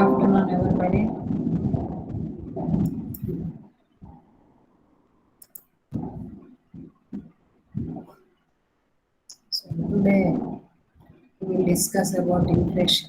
afternoon, everybody. So today we will discuss about inflation.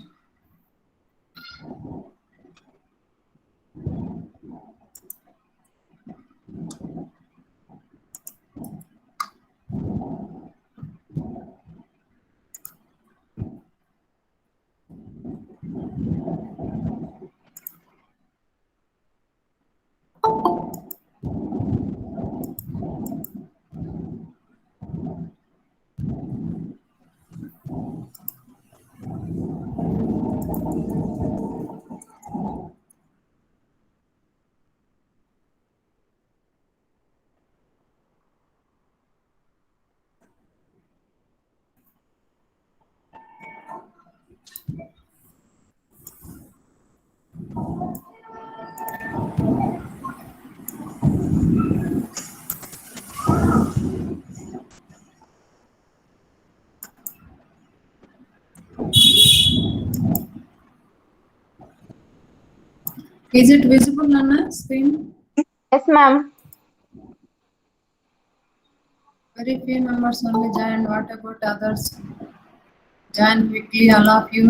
Is it visible on the screen? Yes, ma'am. Very few members only joined. What about others? Join quickly, all of you.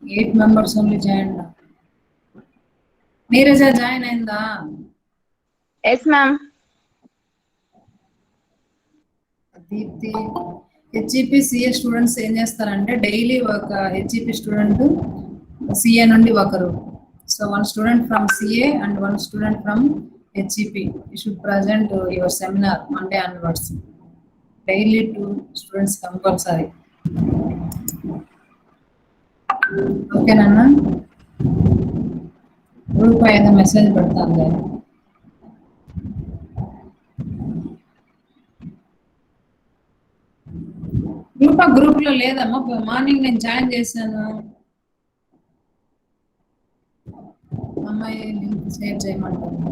8 members only joined. Neeraja join అయిందా? Yes, ma'am. Deepti HEP CA students ఏం చేస్తారంటే daily ఒక HEP student CA నుండి ఒకరు. So one student from CA and one student from HEP you should present your seminar Monday onwards. Daily 2 students compulsory. ఓకేనా? Group ఏదో message పెడతాను నేను. Group లో లేదమ్మా, మార్నింగ్ నేను జాయిన్ చేశాను. అమ్మాయి లింక్ షేర్ చేయమంటాను.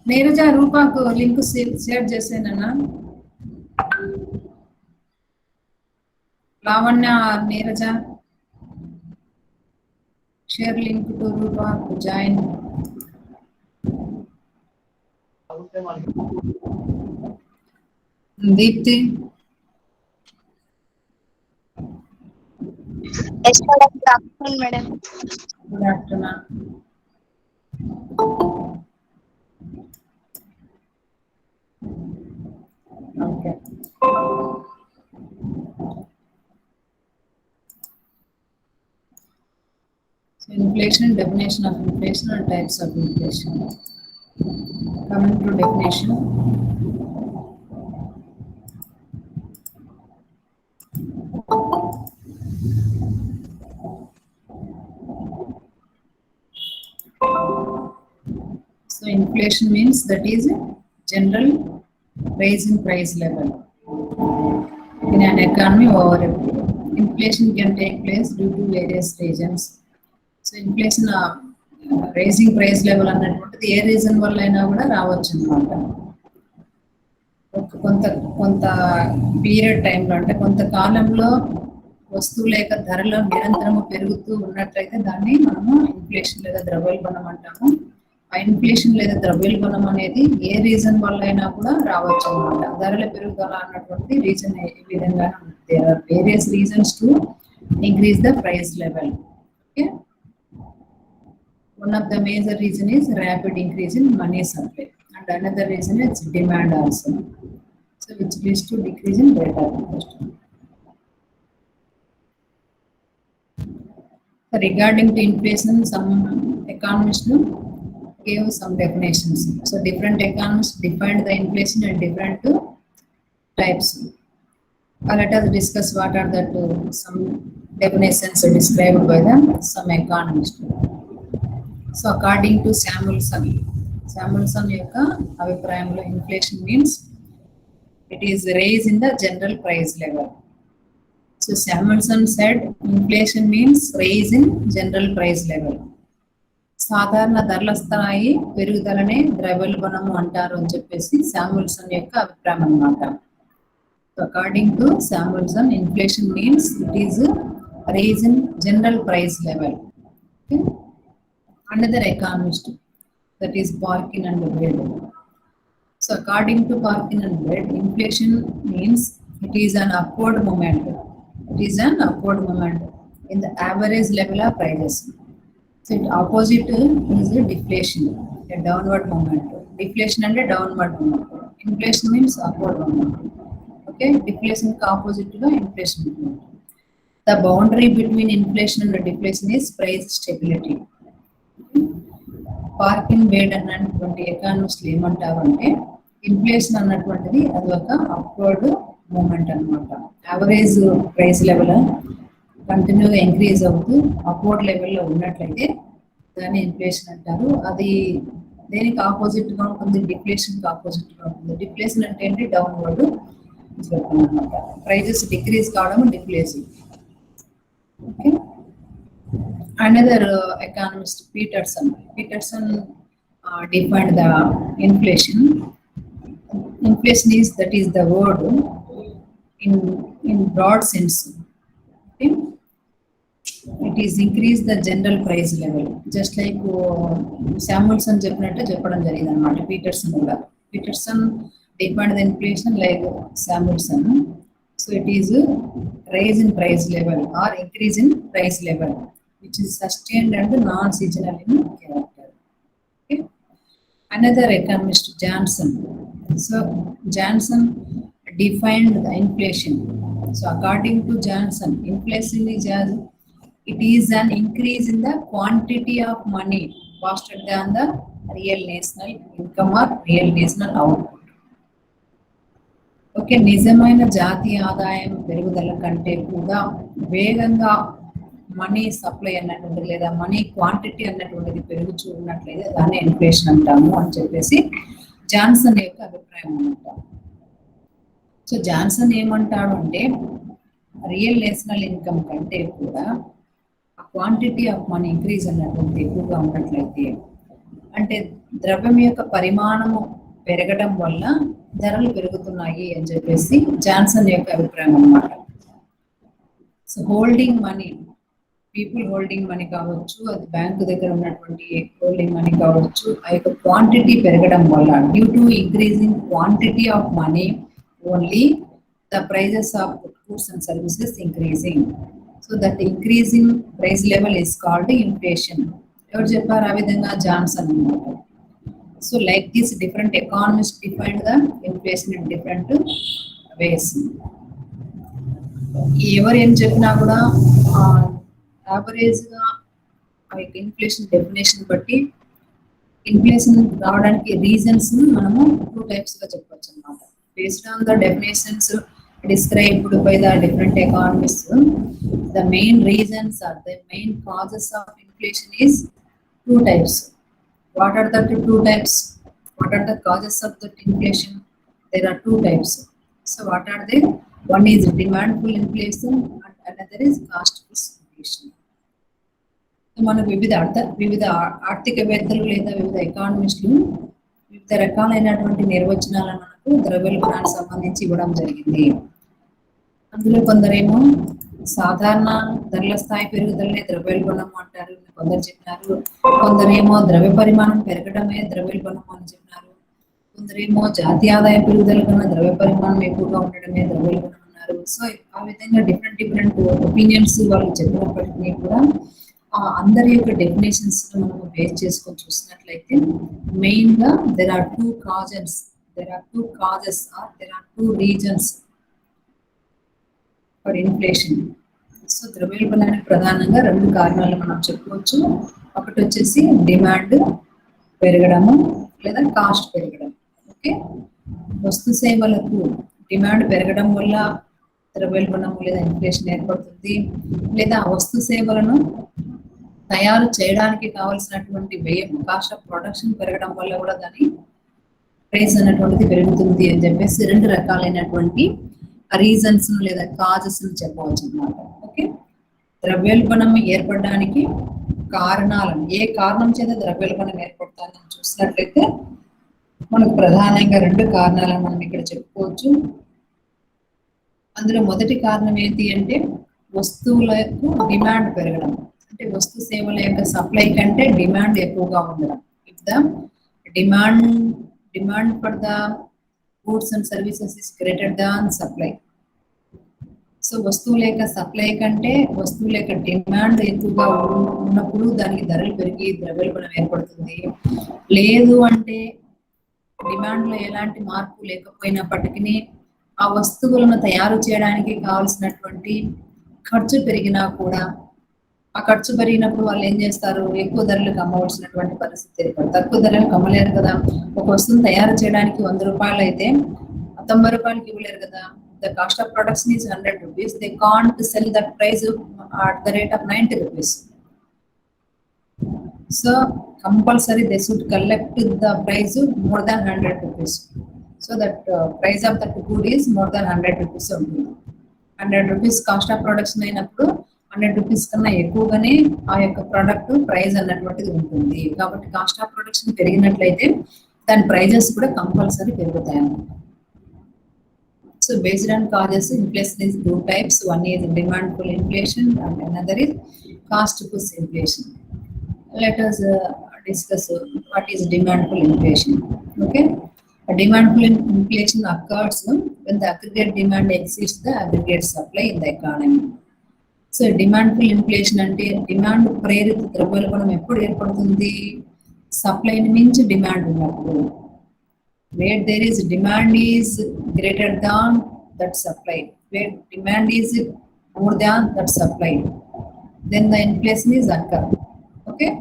నీరజ రూపాకు లింక్ షేర్ చేసానన్నా. Lavanya Neeraja share link to రూపాకు join. Deepti Yes, madam. Good afternoon, madam. Good afternoon. Okay, so inflation, definition of inflation and types of inflation. Coming to definition. So inflation means that is a general rise in price level in an economy over a period. Inflation can take place due to various reasons. So inflation raising price level అన్నటువంటిది ఏ reason వల్ల అయినా కూడా రావచ్చు అన్నమాట. కొంత period టైంలో అంటే కొంతకాలంలో వస్తువుల యొక్క ధరలు నిరంతరము పెరుగుతూ ఉన్నట్లయితే దాన్ని మనము ఇన్ఫ్లేషన్ లేదా ద్రవ్యోల్బణం అంటాము. ఆ ఇన్ఫ్లేషన్ లేదా ద్రవ్యోల్బణం అనేది ఏ రీజన్ వల్ల అయినా కూడా రావచ్చు అన్నమాట. ధరల పెరుగుదల అన్నటువంటి రీజన్ ఈ విధంగా there are various reasons to increase the price level. Okay, one of the major reason is rapid increase in money supply and another reason is demand also, so which leads to decrease in rate of interest. So regarding to inflation, some economists gave some definitions. So different economists defined the inflation in different types. Let us discuss what are the some definitions described by them some economists. So according to Samuelson యొక్క అభిప్రాయంలో inflation means it is raise in the general price level. So Samuelson said inflation means raise in general price level. సాధారణ ధరల స్థాయి పెరుగుదలనే ద్రవ్యోల్బణము అంటారు అని చెప్పేసి Samuelson యొక్క అభిప్రాయం అన్నమాట. According to Samuelson, inflation means it is rise in general price level. Another economist, that is Parkin and Wade. So according to Parkin and Wade, inflation means it is an upward movement. It is an upward movement in the average level of prices. So its opposite is the deflation, a downward movement. Deflation and a downward movement. Inflation means upward movement. Okay, deflation is opposite to the inflation movement. The boundary between inflation and deflation is price stability. పార్కిన్ బేడ్ అన్నటువంటి ఎకానమిస్టులు ఏమంటారు అంటే inflation అన్నటువంటిది అది ఒక upward moment అన్నమాట. Average price level కంటిన్యూగా increase అవుతూ upward లెవెల్లో ఉన్నట్లయితే దాన్ని ఇన్ఫ్లేషన్ అంటారు. అది దేనికి ఆపోజిట్ గా ఉంటుంది? డిఫ్లేషన్ కి ఆపోజిట్ గా ఉంటుంది. డిఫ్లేషన్ అంటే ఏంటి? డౌన్వర్డ్ అన్నమాట. ప్రైజెస్ డిక్రీజ్ కావడం deflation. Okay. Another economist, Peterson defined the inflation. Inflation is, that is the word in broad sense. Okay? It is increase the general price level. Just like Samuelson చెప్పడం జరిగింది అన్నమాట. Peterson defined the inflation like Samuelson. So it is rise in price level or increase in price level, which is sustained and non-seasonal in character. Okay. Another economist, Johnson. So Johnson defined the inflation. So according to Johnson, inflation is it is an increase in the quantity of money faster than the real national income or real national output. Okay, నిజమైన జాతీయ ఆదాయం పెరుగుదల కంటే కూడా వేగంగా money supply అన్నటువంటిది లేదా money quantity అన్నటువంటిది పెరుగుతూ ఉన్నట్లయితే దాన్ని ఇన్ఫ్లేషన్ అంటాము అని చెప్పేసి జాన్సన్ యొక్క అభిప్రాయం అన్నమాట. సో జాన్సన్ ఏమంటాడు అంటే రియల్ నేషనల్ ఇన్కమ్ కంటే కూడా ఆ క్వాంటిటీ ఆఫ్ మనీ ఇంక్రీజ్ అన్నటువంటిది ఎక్కువగా ఉన్నట్లయితే, అంటే ద్రవ్యం యొక్క పరిమాణము పెరగడం వల్ల ధరలు పెరుగుతున్నాయి అని చెప్పేసి జాన్సన్ యొక్క అభిప్రాయం అన్నమాట. So holding money, people holding money కావచ్చు, అది బ్యాంకు దగ్గర ఉన్నటువంటి హోల్డింగ్ మనీ కావచ్చు, ఆ యొక్క క్వాంటిటీ పెరగడం వల్ల due to increasing quantity of money only the prices of goods and services increasing. So that increasing price level is called inflation. ఎవరు చెప్పారు ఆ విధంగా? జాన్సన్ అన్నమాట. So like this, different economists defined the inflation in different ways. ఎవరు ఏం చెప్పినా కూడా average గా ఇన్ఫ్లేషన్ డెఫినేషన్ బట్టి ఇన్ఫ్లేషన్ రావడానికి రీజన్స్ మనము 2 types గా చెప్పొచ్చు అన్నమాట. Based on the definitions described by the different economists, the main reasons or the main causes of inflation is 2 types. What are the 2 types? What are the causes of the inflation? There are 2 types. So what are they? One is demandful inflation and another is costful inflation. So మనకు వివిధ ఆర్థికవేత్తలు లేదా వివిధ ఎకానమిస్టులు వివిధ రకాలైనటువంటి నిర్వచనాలను మనకు ద్రవ్యోల్బణానికి సంబంధించి ఇవ్వడం జరిగింది. అందులో కొందరేమో సాధారణ ధరల స్థాయి పెరుగుదలనే ద్రవ్యోల్బణం అంటారు, కొందరు చెప్పినారు. కొందరేమో ద్రవ్య పరిమాణం పెరగడమే ద్రవ్యోల్బణం అని చెప్పినారు. కొందరేమో జాతీయ ఆదాయ పెరుగుదల కన్నా ద్రవ్య పరిమాణం ఎక్కువగా ఉండడమే ద్రవ్యోల్బణం అన్నారు. సో ఆ విధంగా డిఫరెంట్ ఒపీనియన్స్ వాళ్ళు చెప్పినప్పటికీ కూడా అందరి యొక్క డెఫినేషన్స్ మనం బేస్ చేసుకొని చూసినట్లయితే మెయిన్ గా there are two causes or there are 2 reasons for inflation. So ద్రవ్యోల్బణానికి ప్రధానంగా 2 కారణాలు మనం చెప్పుకోవచ్చు. ఒకటి వచ్చేసి డిమాండ్ పెరగడము లేదా కాస్ట్ పెరగడం. ఓకే, వస్తు సేవలకు డిమాండ్ పెరగడం వల్ల ద్రవ్యోల్బణము లేదా ఇన్ఫ్లేషన్ ఏర్పడుతుంది, లేదా వస్తు సేవలను తయారు చేయడానికి కావాల్సినటువంటి వ్యయం, కాస్ట్ ఆఫ్ ప్రొడక్షన్ పెరగడం వల్ల కూడా దాని ప్రైస్ అన్నటువంటిది పెరుగుతుంది అని చెప్పేసి 2 రకాలైనటువంటి రీజన్స్ లేదా కాజెస్ చెప్పవచ్చు అన్నమాట. ఓకే, ద్రవ్యోల్బణం ఏర్పడడానికి కారణాలను, ఏ కారణం చేత ద్రవ్యోల్బణం ఏర్పడుతుందని చూసినట్లయితే మనకు ప్రధానంగా 2 కారణాలను మనం ఇక్కడ చెప్పుకోవచ్చు. అందులో మొదటి కారణం ఏంటి అంటే వస్తువులకు డిమాండ్ పెరగడం. అంటే వస్తు సేవల యొక్క సప్లై కంటే డిమాండ్ ఎక్కువగా ఉండడం. If the demand for the goods and services is greater than supply. So వస్తువుల యొక్క సప్లై కంటే వస్తువుల యొక్క డిమాండ్ ఎక్కువగా ఉన్నప్పుడు దానికి ధరలు పెరిగి ద్రవ్యోల్బణం ఏర్పడుతుంది. లేదు అంటే డిమాండ్ లో ఎలాంటి మార్పు లేకపోయినప్పటికీ ఆ వస్తువులను తయారు చేయడానికి కావాల్సినటువంటి ఖర్చు పెరిగినా కూడా ఆ ఖర్చు పెరిగినప్పుడు వాళ్ళు ఏం చేస్తారు, ఎక్కువ ధరలకు అమ్మవలసినటువంటి పరిస్థితి ఏర్పడుతుంది. తక్కువ ధరలకు అమ్మలేరు కదా. ఒక వస్తువును తయారు చేయడానికి 100 రూపాయలు అయితే 90 రూపాయలకి ఇవ్వలేరు కదా. The cost of production is 100 rupees. They can't sell that price at the rate of 90 rupees. So compulsory they should collect the price more than 100 rupees. So that price of that good is more than 100 rupees. 100 rupees cost of production అయినప్పుడు 100 rupees కన్నా ఎక్కువగానే ఆ యొక్క product price అన్నటువంటిది ఉంటుంది. కాబట్టి cost of production పెరిగినట్లయితే దాని prices కూడా కంపల్సరీ పెరుగుతాయి అన్నమాట. So based on causes, inflation is 2 types. One is demand pull inflation and another is cost push inflation. Let us discuss what is demand pull inflation. Okay, a demand pull inflation occurs when the aggregate demand exceeds the aggregate supply in the economy. So demand pull inflation అంటే demand ప్రేరిత ద్రవ్యోల్బణం ఎప్పుడు ఏర్పడుతుంది, సప్లైని మించి demand ఉన్నప్పుడు. Where there is demand is greater than that supply, where demand is more than that supply, then the inflation is occur. Okay,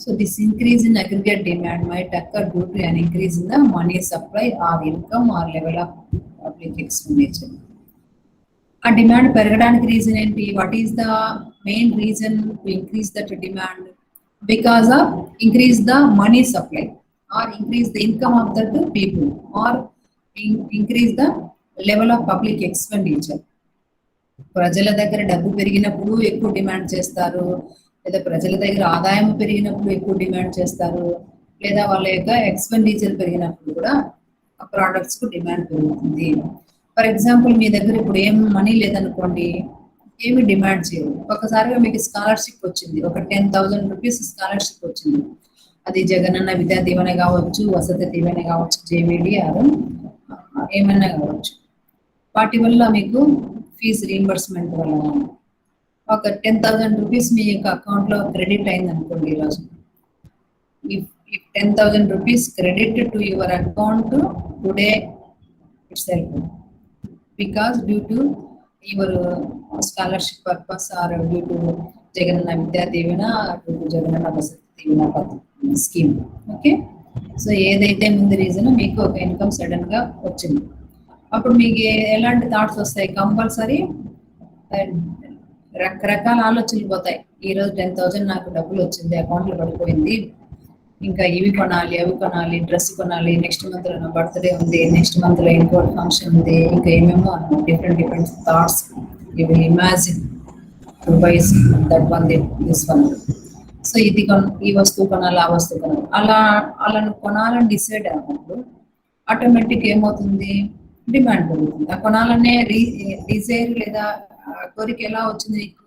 so this increase in aggregate demand might occur due to an increase in the money supply or income or level of public expenditure. A demand పెరగడానికి reason ఏంటి, what is the main reason to increase that demand? Because of increase the money supply or increase the income of the people or increase the level of public expenditure. ప్రజల దగ్గర డబ్బు పెరిగినప్పుడు ఎక్కువ demand చేస్తారు, లేదా ప్రజల దగ్గర ఆదాయం పెరిగినప్పుడు ఎక్కువ డిమాండ్ చేస్తారు, లేదా వాళ్ళ యొక్క ఎక్స్పెండిచర్ పెరిగినప్పుడు కూడా ఆ ప్రోడక్ట్స్ కు డిమాండ్ పెరుగుతుంది. ఫర్ ఎగ్జాంపుల్ మీ దగ్గర ఇప్పుడు ఏం మనీ లేదనుకోండి, ఏమి డిమాండ్ చేయరు. ఒకసారిగా మీకు స్కాలర్షిప్ వచ్చింది, ఒక 10,000 రూపీస్ స్కాలర్షిప్ వచ్చింది. అది జగనన్న విద్యా దీవెన కావచ్చు, వసతి దీవెన కావచ్చు, జేవిడి ఆర్ ఏమన్నా కావచ్చు. వాటి వల్ల మీకు ఫీజు రీయింబర్స్మెంట్ వల్ల ఒక 10,000 రూపీస్ మీ యొక్క అకౌంట్ లో క్రెడిట్ అయింది అనుకోండి ఈరోజు. If 10,000 rupees credited to your account today itself, because due to your scholarship purpose or due to Jagannath Vidya Devana or due to Jagannath Vasati Devana scheme. Okay, so ఏదైతే ముందు reason మీకు ఒక income sudden గా వచ్చింది, అప్పుడు మీకు ఎలాంటి thoughts వస్తాయి? కంపల్సరీ రకరకాల ఆలోచనలు పోతాయి. ఈరోజు 10,000 నాకు డబ్బులు వచ్చింది, అకౌంట్ లో పడిపోయింది, ఇంకా ఇవి కొనాలి, అవి కొనాలి, డ్రెస్ కొనాలి, నెక్స్ట్ మంత్ లో నా బర్త్డే ఉంది, నెక్స్ట్ మంత్ లో ఇంకోటి ఫంక్షన్ ఉంది, ఇంకా ఏమేమో different thoughts. You will imagine to buy that one, this one. So ఇది ఈ వస్తువు కొనాలి, ఆ వస్తువు కొనాలి, అలా కొనాలని డిసైడ్ అయినప్పుడు ఆటోమేటిక్ ఏమవుతుంది, డిమాండ్ పెరుగుతుంది. ఆ కొనాలనే డిజైర్ లేదా కోరిక ఎలా వచ్చింది నీకు?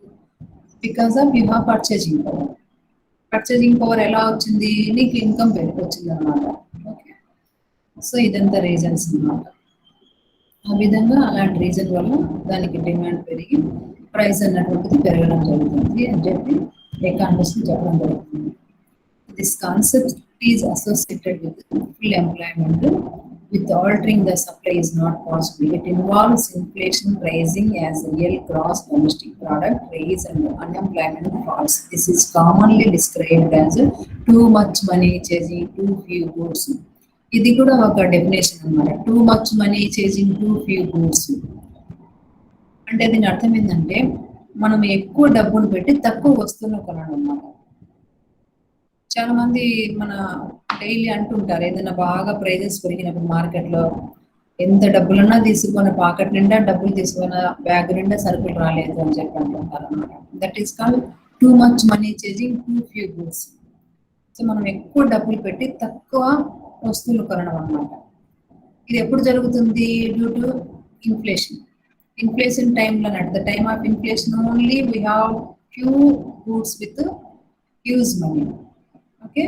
Because of you have purchasing power. Purchasing power ఎలా వచ్చింది? నీకు ఇన్కమ్ వచ్చింది అనమాట. ఓకే, సో ఇదంతా రీజన్స్ అనమాట. ఆ విధంగా అలాంటి రీజన్ వల్ల దానికి డిమాండ్ పెరిగి ప్రైస్ అన్నటువంటిది పెరగడం జరుగుతుంది అని చెప్పి ఎకానమిస్ట్ చెప్పడం జరుగుతుంది. This concept is associated with full employment. With altering the supply is not possible. It involves inflation rising as real gross domestic product rise and unemployment falls. This is commonly described as too much money chasing too few goods. ఇది కూడా ఒక definition అన్నమాట. Too much money chasing too few goods అంటే దీని అర్థం ఏంటంటే మనం ఎక్కువ డబ్బును పెట్టి తక్కువ వస్తువులను కొనడం అన్నమాట. చాలా మంది మన డైలీ అంటుంటారు, ఏదైనా బాగా ప్రైజెస్ పెరిగినప్పుడు మార్కెట్ లో ఎంత డబ్బులన్నా తీసుకున్న, పాకెట్ నిండా డబ్బులు తీసుకున్న, బ్యాగ్ నిండా సరుకులు రాలేదు అని చెప్పి అంటుంటారు అనమాట. That is called too much money chasing two few goods. So మనం ఎక్కువ డబ్బులు పెట్టి తక్కువ వస్తువులు కొనడం అన్నమాట. ఇది ఎప్పుడు జరుగుతుంది? Due to inflation. ఇన్ఫ్లేషన్ టైంలో at the time of inflation only we have few goods with huge money. Okay,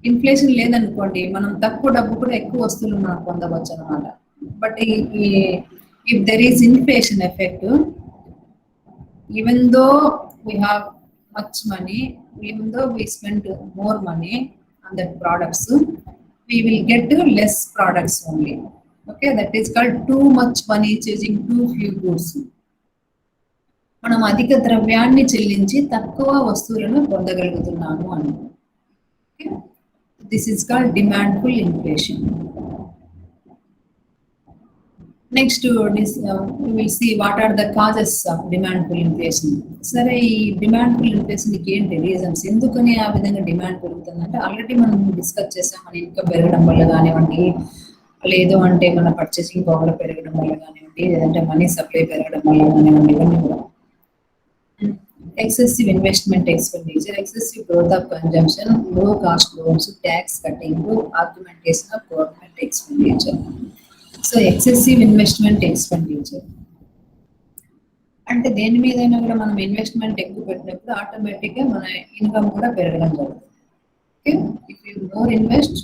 inflation లేదనుకోండి మనం తక్కువ డబ్బు కూడా ఎక్కువ వస్తువులు మనం పొందవచ్చు అనమాట. But if there is inflation effect, even though we have much money, even though we spend more money on that products, we will get less products only. Okay, that is called too much money chasing too few goods. మనం అధిక ద్రవ్యాన్ని చెల్లించి తక్కువ వస్తువులను పొందగలుగుతున్నాము అని. Okay, this is called demandful inflation. Next we will see what are the causes of demandful inflation. సరే, ఈ డిమాండ్ఫుల్ ఇన్ఫ్లేషన్కి ఏంటి రీజన్స్, ఎందుకని ఆ విధంగా డిమాండ్ పెరుగుతుందంటే ఆల్రెడీ మనం డిస్కస్ చేసాం. మన ఇన్కమ్ పెరగడం వల్ల కానివ్వండి, లేదు అంటే మన పర్చేసింగ్ పవర్ పెరగడం వల్ల కానివ్వండి, లేదంటే మనీ సప్లై పెరగడం వల్ల కానివ్వండి, ఇవన్నీ కూడా. Excessive investment expenditure, excessive growth of consumption, low cost loans, tax cutting, augmentation of government expenditure. So excessive investment expenditure అంటే దేని మీదైనా కూడా మనం ఇన్వెస్ట్మెంట్ ఎక్కువ పెట్టినప్పుడు ఆటోమేటిక్గా మన ఇన్కమ్ కూడా పెరగడం జరుగుతుంది. Okay, if you more invest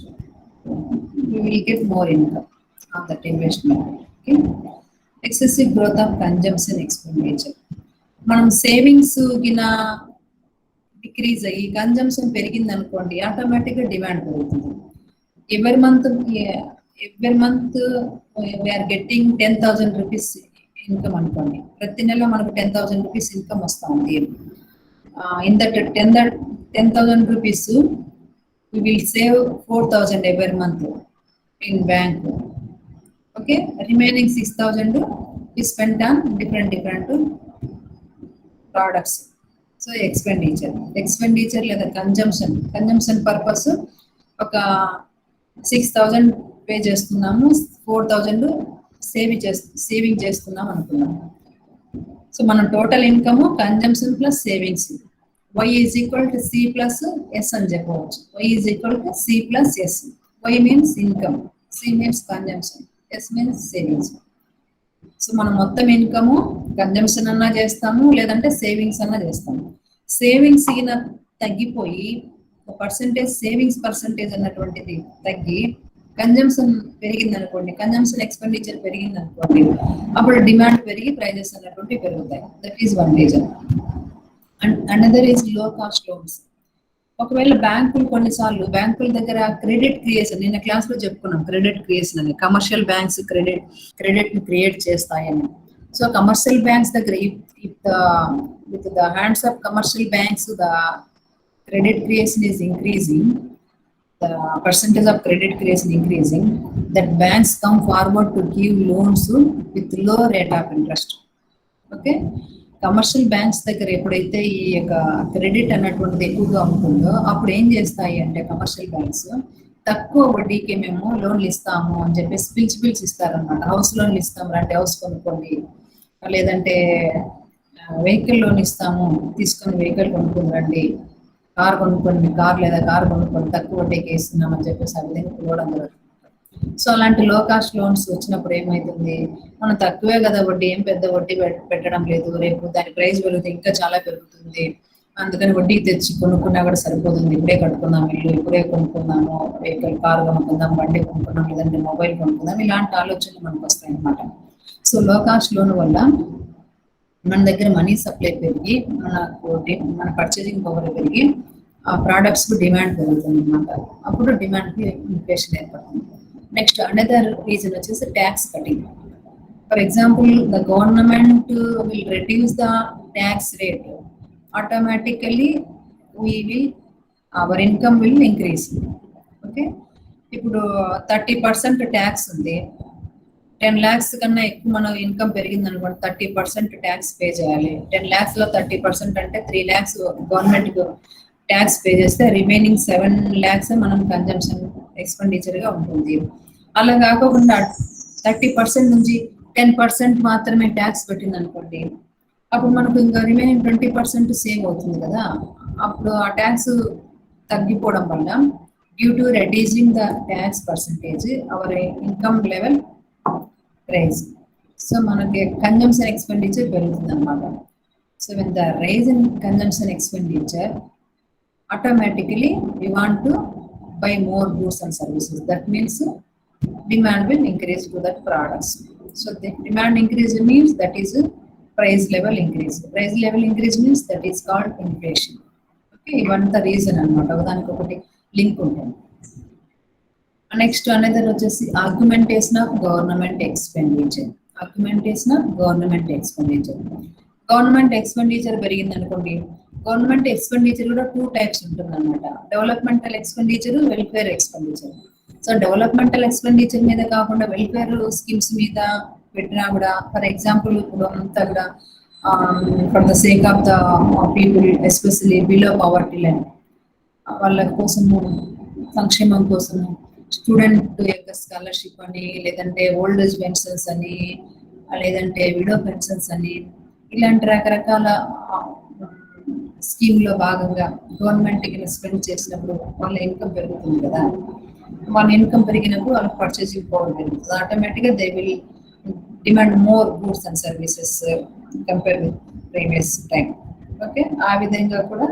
you will get more income on that investment. Okay, excessive growth of consumption expenditure, మనం సేవింగ్స్ గిన డిక్రీజ్ అయ్యి కన్జంప్షన్ పెరిగింది అనుకోండి, ఆటోమేటిక్గా డిమాండ్ పెరుగుతుంది. ఎవరి మంత్ వీఆర్ గెట్టింగ్ 10,000 రూపీస్ ఇన్కమ్ అనుకోండి, ప్రతి నెల మనకు 10,000 రూపీస్ ఇన్కమ్ వస్తూ ఉంది. In that 10,000 rupees we will save 4,000 every month in bank. Okay, remaining 6,000 we spent on different products. So expenditure లేదా consumption purpose ఒక 6,000 పే చేస్తున్నాము, 4,000 సేవింగ్ చేస్తున్నాం అనుకున్నాం. సో మన total income consumption plus savings, y is equal to c plus s అని చెప్పవచ్చు. y is equal to c plus s. y means income, c means consumption, s means savings. So మనం మొత్తం income consumption అన్నా చేస్తాము, లేదంటే savings అన్నా చేస్తాము. Savings తగ్గిపోయి సేవింగ్స్ పర్సంటేజ్ అన్నటువంటిది తగ్గి కన్జంప్షన్ పెరిగింది అనుకోండి, కన్జంప్షన్ ఎక్స్పెండిచర్ పెరిగింది అనుకోండి, అప్పుడు డిమాండ్ పెరిగి ప్రైజెస్ అన్నటువంటి పెరుగుతాయి. That is one reason. And another is low cost loans. ఒకవేళ కొన్నిసార్లు బ్యాంకుల దగ్గర క్రెడిట్ క్రియేషన్, నిన్న క్లాస్ లో చెప్పుకున్నాం క్రెడిట్ క్రియేషన్ అని, కమర్షియల్ బ్యాంక్స్ క్రెడిట్ ని క్రియేట్ చేస్తాయని. సో కమర్షియల్ బ్యాంక్స్ దగ్గర with the hands of commercial banks the credit creation is increasing, the percentage of credit creation increasing, that banks come forward to give loans with low rate of interest. Okay, commercial banks దగ్గర ఎప్పుడైతే ఈ యొక్క credit అన్నటువంటిది ఎక్కువగా ఉంటుందో అప్పుడు ఏం చేస్తాయి అంటే కమర్షియల్ బ్యాంక్స్ తక్కువ వడ్డీకి మేము లోన్లు ఇస్తాము అని చెప్పేసి పిలిచి ఇస్తారనమాట. హౌస్ లోన్లు ఇస్తాము, అంటే హౌస్ కొనుక్కోండి, లేదంటే వెహికల్ లోన్ ఇస్తాము, తీసుకొని వెహికల్ కొనుక్కొని రండి, కార్ కొనుక్కోండి, కార్ కొనుక్కొని తక్కువ వడ్డీకి ఇస్తున్నామని చెప్పేసి ఆ విధంగా పిలవడం జరుగుతుంది. సో అలాంటి లో కాస్ట్ లోన్స్ వచ్చినప్పుడు ఏమైతుంది, మనం తక్కువే కదా వడ్డీ, ఏం పెద్ద వడ్డీ పెట్టడం లేదు, రేపు దాని ప్రైస్ పెరిగితే ఇంకా చాలా పెరుగుతుంది, అందుకని వడ్డీకి తెచ్చి కొనుక్కున్నా కూడా సరిపోతుంది, ఇప్పుడే కట్టుకుందాం ఇల్లు, ఇప్పుడే కొనుక్కుందాము వెహికల్, కార్ కొనుక్కుందాం, బండి కొనుక్కుందాం, లేదంటే మొబైల్ కొనుక్కుందాం, ఇలాంటి ఆలోచనలు మనకు వస్తాయి అన్నమాట. సో లో కాస్ట్ లోన్ వల్ల మన దగ్గర మనీ సప్లై పెరిగి మన పర్చేసింగ్ పవర్ పెరిగి ఆ ప్రోడక్ట్స్ కు డిమాండ్ పెరుగుతుంది అన్నమాట. అప్పుడు డిమాండ్ కి ఇన్ఫ్లేషన్ ఏర్పడుతుంది. నెక్స్ట్ అనదర్ రీజన్ వచ్చేసి tax cutting. For example the government will reduce the tax rate, automatically our income will increase. Okay, ఇప్పుడు 30% ట్యాక్స్ ఉంది, 10 lakhs కన్నా ఎక్కువ మన ఇన్కమ్ పెరిగింది అనుకోండి, 30% ట్యాక్స్ పే చేయాలి. 10 lakhs లో 30% అంటే 3 lakhs గవర్నమెంట్ ట్యాక్స్ పే చేస్తే రిమైనింగ్ 7 lakhs మనం కన్జంప్షన్ ఎక్స్పెండిచర్ గా ఉంటుంది. అలా కాకుండా 30% నుంచి 10% మాత్రమే ట్యాక్స్ పెట్టింది అనుకోండి, అప్పుడు మనకు ఇంకా రిమైనింగ్ 20% సేవ్ అవుతుంది కదా. అప్పుడు ఆ ట్యాక్స్ తగ్గిపోవడం వల్ల due to reducing the tax percentage our income level rise. So మనకి కన్జంప్షన్ ఎక్స్పెండిచర్ పెరుగుతుంది అనమాట. So when the rise in consumption expenditure automatically we want to buy more goods and services. That means demand will increase to that products. So the demand increase means that is price level increase. Price level increase means that is called inflation. Okay, one the reason anamata daniki okati link untundi. Next another వచ్చేసి augmentation of government expenditure. Augmentation of government expenditure. Government expenditure పెరిగింది అనుకోండి, government expenditure కూడా 2 types ఉంటుంది అనమాట. Developmental expenditure, welfare expenditure. So developmental expenditure మీద కాకుండా welfare schemes మీద పెట్టినా కూడా, ఫర్ ఎగ్జాంపుల్ ఇప్పుడు అంతా కూడా for the sake of the people especially below poverty line వాళ్ళ కోసము, సంక్షేమం కోసము, స్టూడెంట్ యొక్క స్కాలర్షిప్ అని, లేదంటే ఓల్డ్ ఏజ్ పెన్షన్స్ అని, లేదంటే విడో పెన్షన్స్ అని, ఇలాంటి రకరకాల స్కీమ్ లో భాగంగా గవర్నమెంట్ స్పెండ్ చేసినప్పుడు వాళ్ళ ఇన్కమ్ పెరుగుతుంది కదా. వాళ్ళ ఇన్కమ్ పెరిగినప్పుడు వాళ్ళకి పర్చేసింగ్ పవర్ పెరుగుతుంది. ఆటోమేటిక్గా they will demand more goods and services compare with previous time. Okay, ఆ విధంగా కూడా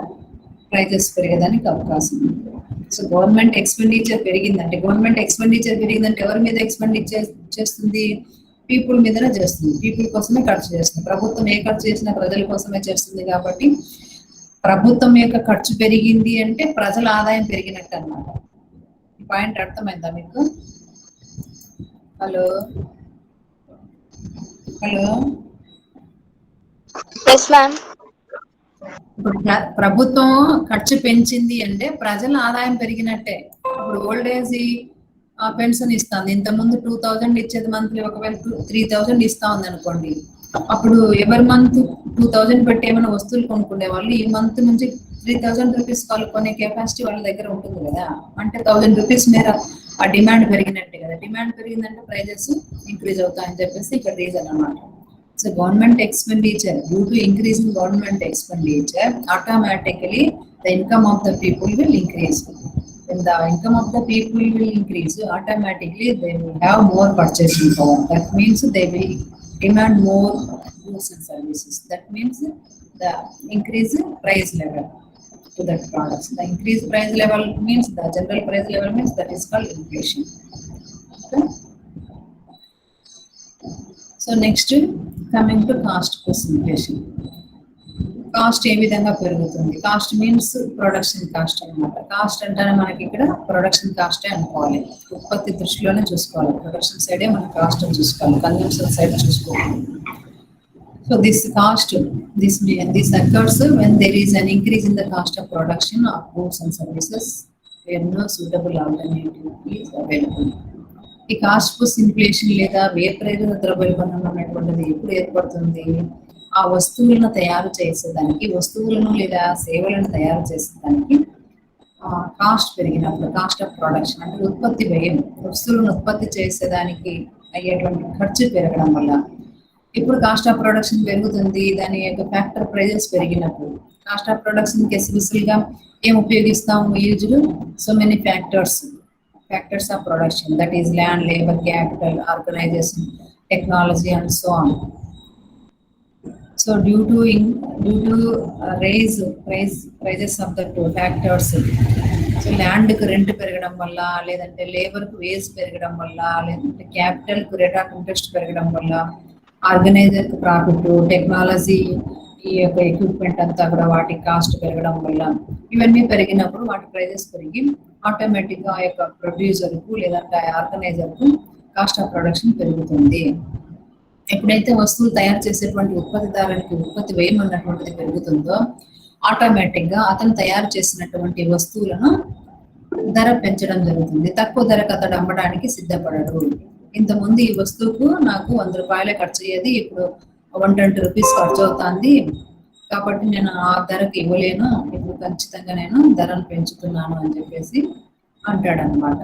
ప్రైజెస్ పెరిగేదానికి అవకాశం ఉంది. సో గవర్నమెంట్ ఎక్స్పెండిచర్ పెరిగిందంటే, ఎవరి మీద ఎక్స్పెండిచర్ చేస్తుంది? పీపుల్ మీదనే చేస్తుంది. పీపుల్ కోసమే ఖర్చు చేస్తుంది. ప్రభుత్వం ఏ ఖర్చు చేసినా ప్రజల కోసమే చేస్తుంది కాబట్టి ప్రభుత్వం యొక్క ఖర్చు పెరిగింది అంటే ప్రజల ఆదాయం పెరిగినట్టు అన్నమాట. ఈ పాయింట్ అర్థమైందా మీకు? Hello hello yes ma'am. ఇప్పుడు ప్రభుత్వం ఖర్చు పెంచింది అంటే ప్రజల ఆదాయం పెరిగినట్టే. ఇప్పుడు ఓల్డ్ ఏజ్ పెన్షన్ ఇస్తుంది. ఇంతకుముందు 2000 ఇచ్చేది మంత్లీ, ఒకవేళ 3000 ఇస్తా ఉంది అనుకోండి. అప్పుడు ఎవరి మంత్ 2000 పెట్టి ఏమైనా వస్తువులు కొనుక్కునే వాళ్ళు ఈ మంత్ నుంచి 3000 రూపీస్ కొనే కెపాసిటీ వాళ్ళ దగ్గర ఉంటుంది కదా. అంటే 1000 రూపీస్ మేర ఆ డిమాండ్ పెరిగినట్టే కదా. డిమాండ్ పెరిగిందంటే ప్రైజెస్ ఇంక్రీజ్ అవుతాయని చెప్పేసి ఇక్కడ రీజన్ అన్నమాట. So government expenditure, due to increase in government expenditure, automatically the income of the people will increase. When the income of the people will increase, automatically they will have more purchasing power. That means they will demand more goods and services. That means the increase price level to that products. The increased price level means the general price level means that is called inflation. Okay? So next, coming to cost plus inflation. Cost ఏ విధంగా పెరుగుతుంది? Cost means production cost అన్నమాట. Cost అంటేనే మనకి ఇక్కడ production కాస్టే అనుకోవాలి. ఉత్పత్తి దృష్టిలోనే చూసుకోవాలి. ప్రొడక్షన్ సైడే మనం కాస్ట్ చూసుకోవాలి, కన్జంప్షన్ సైడ్ చూసుకోవాలి. So this cost, this occurs when there is an increase in the cost of production of goods and services where no suitable alternative is available. ఈ కాస్ట్ ప్లస్ ఇన్ఫ్లేషన్ లేదా విపరీత ద్రవ్యోల్బణం అనేటువంటిది ఎప్పుడు ఏర్పడుతుంది? ఆ వస్తువులను తయారు చేసేదానికి, వస్తువులను లేదా సేవలను తయారు చేసేదానికి కాస్ట్ పెరిగినప్పుడు, కాస్ట్ ఆఫ్ ప్రొడక్షన్ అంటే ఉత్పత్తి వ్యయం, వస్తువులను ఉత్పత్తి చేసేదానికి అయ్యేటువంటి ఖర్చు పెరగడం వల్ల ఇప్పుడు కాస్ట్ ఆఫ్ ప్రొడక్షన్ పెరుగుతుంది. దాని యొక్క ఫ్యాక్టర్ ప్రైజెస్ పెరిగినప్పుడు కాస్ట్ ఆఫ్ ప్రొడక్షన్ కి ఎస్పెషల్ గా ఏం ఉపయోగిస్తాము? Used so many factors of production, that is land, labour, capital, organisation, technology and so on. So due to raise prices of the two factors, so land కు rent పెరగడం వల్ల, లేదంటే labour కు veg పెరగడం వల్ల, లేదంటే క్యాపిటల్ కు rate of interest పెరగడం వల్ల, ఆర్గనైజర్ కు ప్రాఫిట్, టెక్నాలజీ ఈ యొక్క ఎక్విప్మెంట్ అంతా కూడా వాటి కాస్ట్ పెరగడం వల్ల, ఇవన్నీ పెరిగినప్పుడు వాటి ప్రైజెస్ పెరిగి ఆటోమేటిక్ గా ఆ యొక్క ప్రొడ్యూసర్ కు లేదంటే ఆర్గనైజర్ కు కాస్ట్ ఆఫ్ ప్రొడక్షన్ పెరుగుతుంది. ఎప్పుడైతే వస్తువులు తయారు చేసేటువంటి ఉత్పత్తిదారునికి ఉత్పత్తి వ్యయం అన్నటువంటిది పెరుగుతుందో ఆటోమేటిక్ గా అతను తయారు చేసినటువంటి వస్తువులను ధర పెంచడం జరుగుతుంది. తక్కువ ధరకు అతడు అమ్మడానికి సిద్ధపడడు. ఇంతకుముందు ఈ వస్తువుకు నాకు 100 రూపాయలే ఖర్చు అయ్యేది, ఇప్పుడు 120 రూపీస్ ఖర్చు అవుతుంది కాబట్టి నేను ఆ ధరకు ఇవ్వలేను, ఇప్పుడు ఖచ్చితంగా నేను ధరను పెంచుతున్నాను అని చెప్పేసి అంటాడు అనమాట.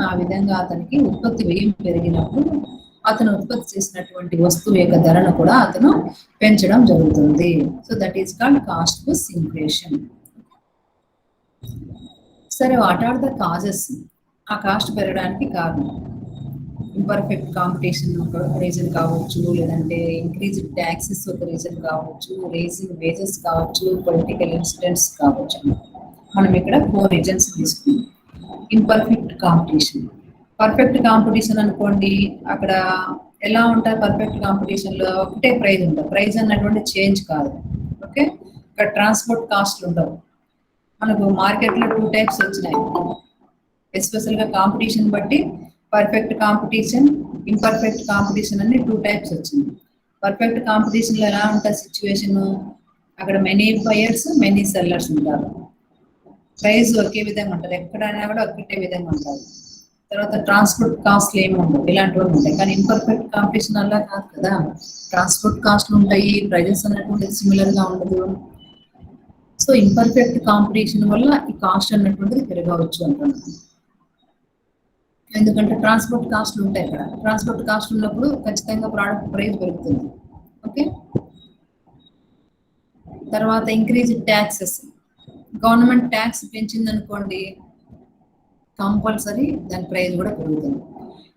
ఆ విధంగా అతనికి ఉత్పత్తి వ్యయం పెరిగినప్పుడు అతను ఉత్పత్తి చేసినటువంటి వస్తువు యొక్క ధరను కూడా అతను పెంచడం జరుగుతుంది. So that is called cost plus inflation. సరే, వాట్ ఆర్ ద కాజెస్? ఆ కాస్ట్ పెరగడానికి కారణం ఇంపర్ఫెక్ట్ కాంపిటీషన్ ఒక రీజన్ కావచ్చు, లేదంటే ఇంక్రీజ్డ్ ట్యాక్సెస్ ఒక రీజన్ కావచ్చు, రేజింగ్ వేజెస్ కావచ్చు, పొలిటికల్ ఇన్సిడెంట్స్ కావచ్చు. మనం ఇక్కడ 4 రీజన్స్ తీసుకున్నాం. Imperfect competition. పర్ఫెక్ట్ కాంపిటీషన్ అనుకోండి, అక్కడ ఎలా ఉంటారు? పర్ఫెక్ట్ కాంపిటీషన్ లో ఒకటే ప్రైజ్ ఉంటుంది. ప్రైజ్ అన్నటువంటి చేంజ్ కాదు. ఓకే, ఇక్కడ ట్రాన్స్పోర్ట్ కాస్ట్లు ఉండవు. మనకు మార్కెట్లో 2 టైప్స్ వచ్చినాయి. ఎస్పెషల్ గా కాంపిటీషన్ బట్టి పర్ఫెక్ట్ కాంపిటీషన్, ఇంపర్ఫెక్ట్ కాంపిటీషన్ అని 2 టైప్స్ వచ్చింది. పర్ఫెక్ట్ కాంపిటీషన్ లో ఎలా ఉంటుంది సిచ్యువేషన్? అక్కడ మెనీ బయర్స్, మెనీ సెల్లర్స్ ఉంటారు. ప్రైస్ ఒకే విధంగా ఉంటుంది, ఎక్కడైనా కూడా ఒకటే విధంగా ఉంటుంది. తర్వాత ట్రాన్స్పోర్ట్ కాస్ట్లు ఏమి ఉండవు, ఇలాంటివి ఉంటాయి. కానీ ఇంపర్ఫెక్ట్ కాంపిటీషన్ అలా కాదు కదా, ట్రాన్స్పోర్ట్ కాస్ట్లు ఉంటాయి, ప్రైజెస్ అన్నటువంటిది సిమిలర్ గా ఉండదు. సో ఇంపర్ఫెక్ట్ కాంపిటీషన్ వల్ల ఈ కాస్ట్ అన్నటువంటిది పెరగవచ్చు అంటున్నాను. ఎందుకంటే ట్రాన్స్పోర్ట్ కాస్ట్లు ఉంటాయి. ఇక్కడ ట్రాన్స్పోర్ట్ కాస్ట్ ఉన్నప్పుడు ఖచ్చితంగా ప్రోడక్ట్ ప్రైస్ పెరుగుతుంది. ఓకే, తర్వాత ఇంక్రీజ్ ట్యాక్సెస్. గవర్నమెంట్ ట్యాక్స్ పెంచింది అనుకోండి, కంపల్సరీ దాని ప్రైస్ కూడా పెరుగుతుంది.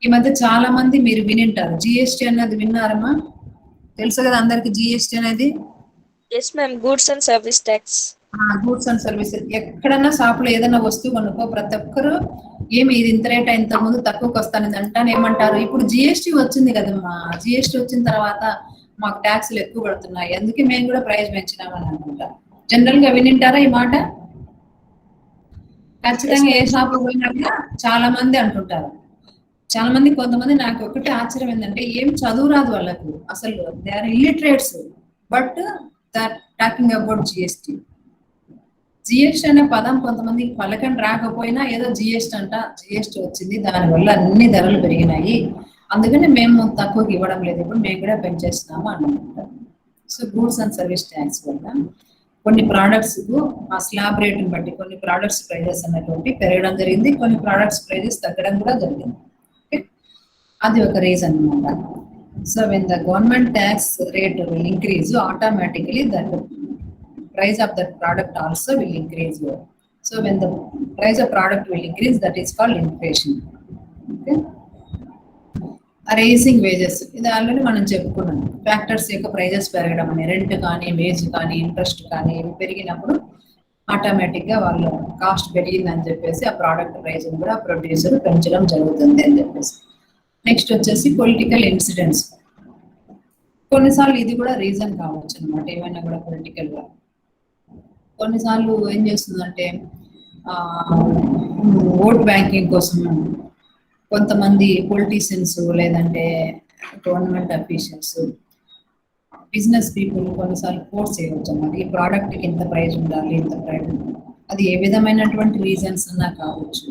ఈ మధ్య చాలా మంది మీరు వినింటారు, జిఎస్టీ అనేది విన్నారమ్మా? తెలుసు కదా అందరికి జిఎస్టీ అనేది? Yes, ma'am. Goods and service tax. Goods and services. ఎక్కడన్నా షాప్లో ఏదైనా వస్తువు కొనుక్కో, ప్రతి ఒక్కరు ఏమి ఇది ఇంత రేట్ ఇంత ముందు తక్కువకి వస్తానని అంటాను. ఏమంటారు? ఇప్పుడు జిఎస్టీ వచ్చింది కదమ్మా, జిఎస్టీ వచ్చిన తర్వాత మాకు ట్యాక్స్లు ఎక్కువ పడుతున్నాయి, అందుకే మేము కూడా ప్రైస్ పెంచినామని అనుకుంటారు. జనరల్ గా వినింటారా ఈ మాట? ఖచ్చితంగా ఏ షాప్ పోయినా కూడా చాలా మంది అంటుంటారు. చాలా మంది, కొంతమంది నాకు ఒకటి ఆశ్చర్యం ఏంటంటే, ఏం చదువు రాదు వాళ్ళకు, అసలు they are illiterates, but that talking about GST. GST అనే పదం కొంతమందికి పలకని రాకపోయినా ఏదో జిఎస్టీ అంట, జిఎస్టీ వచ్చింది, దానివల్ల అన్ని ధరలు పెరిగినాయి, అందుకని మేము తక్కువకి ఇవ్వడం లేదు, ఇప్పుడు మేము కూడా పెంచేస్తున్నాము అనుకుంటారు. So goods and service tax వల్ల కొన్ని ప్రోడక్ట్స్ ఆ స్లాబ్ రేట్ని బట్టి కొన్ని ప్రోడక్ట్స్ ప్రైజెస్ అనేటువంటి పెరగడం జరిగింది, కొన్ని ప్రోడక్ట్స్ ప్రైజెస్ తగ్గడం కూడా జరిగింది. అది ఒక రీజన్ అన్నమాట. So when the government tax rate will increase, automatically that price of that product also will increase. So when the price of product will increase, that is called inflation. Okay, raising wages, ఇది already మనం చెప్పుకున్నాం. Factors యొక్క prices పెరగడం అని, rent కానీ, veg కానీ, interest కానీ ఇవి పెరిగినప్పుడు ఆటోమేటిక్ గా వాళ్ళు కాస్ట్ పెరిగిందని చెప్పేసి ఆ ప్రోడక్ట్ ప్రైజ్ కూడా ప్రొడ్యూసర్ పెంచడం జరుగుతుంది అని చెప్పేసి. నెక్స్ట్ వచ్చేసి పొలిటికల్ ఇన్సిడెంట్స్. కొన్నిసార్లు ఇది కూడా రీజన్ కావచ్చు అనమాట, ఏమైనా కూడా పొలిటికల్ గా. కొన్నిసార్లు ఏం చేస్తుందంటే ఓట్ బ్యాంకింగ్ కోసం కొంతమంది పొలిటీషియన్స్ లేదంటే గవర్నమెంట్ అఫీషియల్స్, బిజినెస్ పీపుల్ కొన్నిసార్లు ఫోర్స్ చేయవచ్చు అన్నమాట, ఈ ప్రోడక్ట్కి ఇంత ప్రైస్ ఉండాలి, ఇంత ప్రైస్. అది ఏ విధమైనటువంటి రీజన్స్ అన్నా కావచ్చు.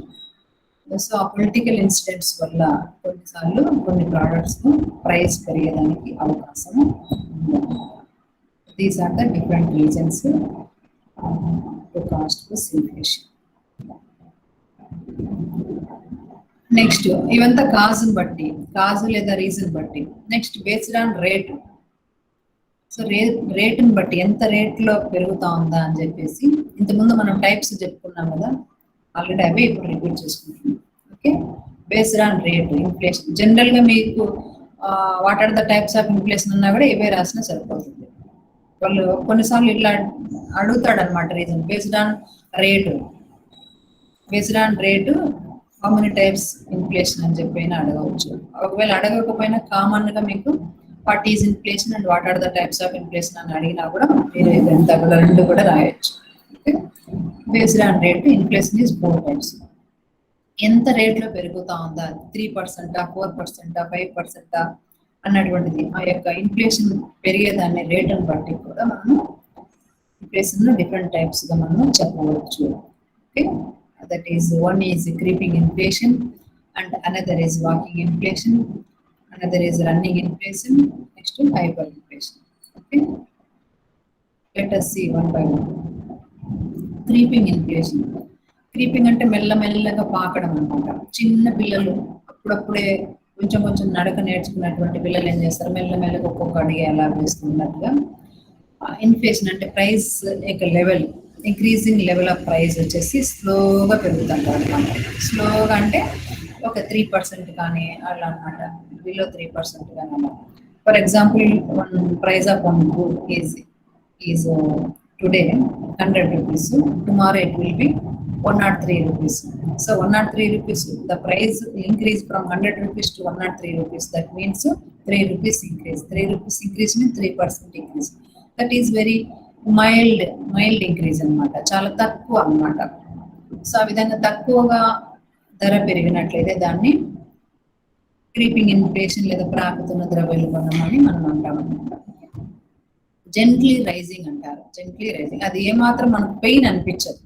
సో ఆ పొలిటికల్ ఇన్సిడెంట్స్ వల్ల కొన్నిసార్లు కొన్ని ప్రోడక్ట్స్ ప్రైస్ పెరిగేదానికి అవకాశం ఉంది. These are the different reasons to cost plus inflation. Next ఇవంతా కాజుని బట్టి, కాజు లేదా రీజన్ బట్టి. Next based on rate. So రేటుని బట్టి ఎంత రేట్లో పెరుగుతా ఉందా అని చెప్పేసి, ఇంతకుముందు మనం టైప్స్ చెప్పుకున్నాం కదా, ఆల్రెడీ అవే ఇప్పుడు రిపీట్ చేసుకుంటున్నాం. Okay, based on rate inflation. General గా మీకు what are the types of inflation అన్నా కూడా ఇవే రాసినా సరిపోతుంది. వాళ్ళు కొన్నిసార్లు ఇట్లా అడుగుతాడు అనమాట reason based on rate. Based on rate how many types inflation అని చెప్పైనా అడగవచ్చు. ఒకవేళ అడగకపోయినా కామన్ గా మీకు what is inflation and what are the types of inflation అని అడిగినా కూడా మీరు ఎంత రెండు కూడా రాయొచ్చు. Okay, based on rate inflation is 4 types. ఎంత రేట్లో పెరుగుతా ఉందా, 3%, 4%, 5% అన్నటువంటిది, ఆ యొక్క ఇన్ఫ్లేషన్ పెరిగేదాన్ని రేటును బట్టి కూడా మనము ఇన్ఫ్లేషన్ డిఫరెంట్ టైప్స్ గా మనం చెప్పవచ్చు. Okay, that is one is creeping inflation and another is walking inflation, another is running inflation, next hyper inflation. Okay, let us see one by one. Creeping inflation. Creeping అంటే మెల్లమెల్లగా పాకడం అనమాట. చిన్న పిల్లలు అప్పుడప్పుడే కొంచెం కొంచెం నడక నేర్చుకున్నటువంటి పిల్లలు ఏం చేస్తారు, మెల్లమెల్లగా ఒక్కొక్క అడిగే అలా వేస్తున్నట్టుగా ఇన్ఫ్లేషన్ అంటే ప్రైస్ యొక్క level, increasing level of price వచ్చేసి స్లోగా పెరుగుతుంటారు అనమాట. స్లోగా అంటే ఒక 3% కానీ అలా అనమాట, బిలో 3% కానీ అలా. For example price of one good is today 100 rupees, tomorrow it will be 103 rupees. So 103 rupees, the price increase from 100 rupees to 103 rupees. That means 3 rupees increase. 3 rupees increase means 3% increase. That is very mild increase అన్నమాట, చాలా తక్కువ అన్నమాట. So ఆ విధంగా తక్కువగా ధర పెరిగినట్లయితే దాన్ని creeping inflation లేదా ప్రాకుతున్న ద్రవ్యోల్బణం అని మనం అంటాం అన్నమాట. జెంట్లీ రైజింగ్ అంటారు. జెంట్లీ రైజింగ్ అది ఏమాత్రం మనకు పెయిన్ అనిపించదు.